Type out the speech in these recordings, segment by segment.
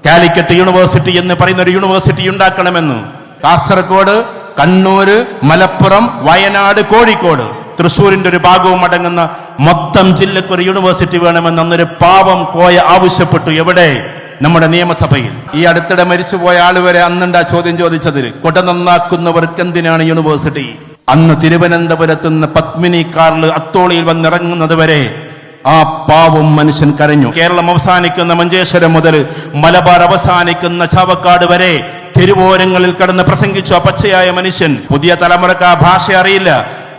Calicut university എന്ന് പറയുന്ന ഒരു യൂണിവേഴ്സിറ്റി ഉണ്ടാക്കണമെന്ന്. കാസർഗോഡ്, കണ്ണൂര്, മലപ്പുറം, വയനാട്, കോഴിക്കോട്, തൃശ്ശൂരിന്റെ ഒരു ഭാഗവും അടങ്ങുന്ന മൊത്തം ജില്ലക്ക് ഒരു യൂണിവേഴ്സിറ്റി വേണമെന്ന് അന്നൊരു പാവം കോയ ആവശ്യപ്പെട്ടു. എവിടെ? നമ്മുടെ നിയമസഭയിൽ. ഈ അടുത്തിടെ മരിച്ചുപോയ ആള് വരെ അന്നുണ്ടാ ചോദ്യം ചോദിച്ചതിൽ, കൊട നന്നാക്കുന്നവർക്ക് എന്തിനാണ് യൂണിവേഴ്സിറ്റി? അന്ന് തിരുവനന്തപുരത്ത് നിന്ന് പത്മിനി കാറിൽ അത്തോളിയിൽ വന്നിറങ്ങുന്നത് വരെ ആ പാവം മനുഷ്യൻ കരഞ്ഞു. കേരളം അവസാനിക്കുന്ന മഞ്ചേശ്വരം മുതൽ മലബാർ അവസാനിക്കുന്ന ചാവക്കാട് വരെ തെരുവോരങ്ങളിൽ കടന്ന് പ്രസംഗിച്ചു ആ പച്ചയായ മനുഷ്യൻ. പുതിയ തലമുറക്ക് ആ ഭാഷ അറിയില്ല.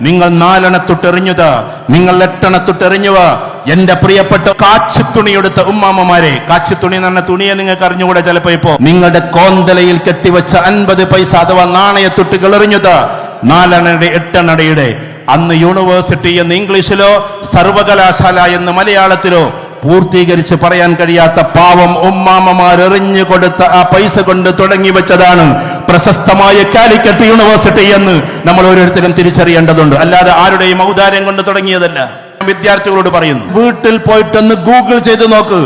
നിങ്ങൾ 4 അണത്തൊട്ടെറിഞ്ഞത്, നിങ്ങൾ 8 അണത്തൊട്ടെറിഞ്ഞുവ. എന്റെ പ്രിയപ്പെട്ട കാച്ചുതുണിയെടുത്ത ഉമ്മാമ്മമാരെ, കാച്ചുതുണി എന്ന് പറഞ്ഞ തുണിയെ നിങ്ങൾക്ക് അറിഞ്ഞുകൂടെ? ചിലപ്പോ ഇപ്പോ നിങ്ങളുടെ കോന്തലയിൽ കെട്ടിവെച്ച 50 പൈസ അഥവാ നാണയത്തൊട്ടുകൾ എറിഞ്ഞത് 4 അണയുടെ 8 അണയുടെ. അന്ന് യൂണിവേഴ്സിറ്റി എന്ന് ഇംഗ്ലീഷിലോ സർവകലാശാല എന്ന് മലയാളത്തിലോ പൂർത്തീകരിച്ച് പറയാൻ കഴിയാത്ത പാവം ഉമ്മാമ്മമാർ എറിഞ്ഞു കൊടുത്ത ആ പൈസ കൊണ്ട് തുടങ്ങി വെച്ചതാണ് പ്രശസ്തമായ കാലിക്കറ്റ് യൂണിവേഴ്സിറ്റി എന്ന് നമ്മൾ ഓരോരുത്തരും തിരിച്ചറിയേണ്ടതുണ്ട്. അല്ലാതെ ആരുടെയും ഔദാര്യം കൊണ്ട് തുടങ്ങിയതല്ല. വിദ്യാർത്ഥികളോട് പറയുന്നു, വീട്ടിൽ പോയിട്ടൊന്ന് ഗൂഗിൾ ചെയ്ത് നോക്ക്,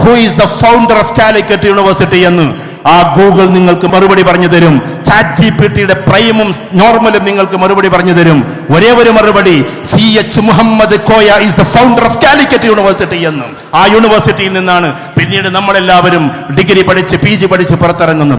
who is the founder of Calicut university എന്ന്. ആ ഗൂഗിൾ നിങ്ങൾക്ക് മറുപടി പറഞ്ഞു തരും. ചാറ്റ് ജിപിടിയുടെ പ്രൈമും നോർമലും നിങ്ങൾക്ക് മറുപടി പറഞ്ഞു തരും. ഒരേ ഒരു മറുപടി, CH Muhammad Koya is the founder of Calicut university എന്നും. ആ യൂണിവേഴ്സിറ്റിയിൽ നിന്നാണ് പിന്നീട് നമ്മളെല്ലാവരും ഡിഗ്രി പഠിച്ച് PG പഠിച്ച് പുറത്തിറങ്ങുന്നത്.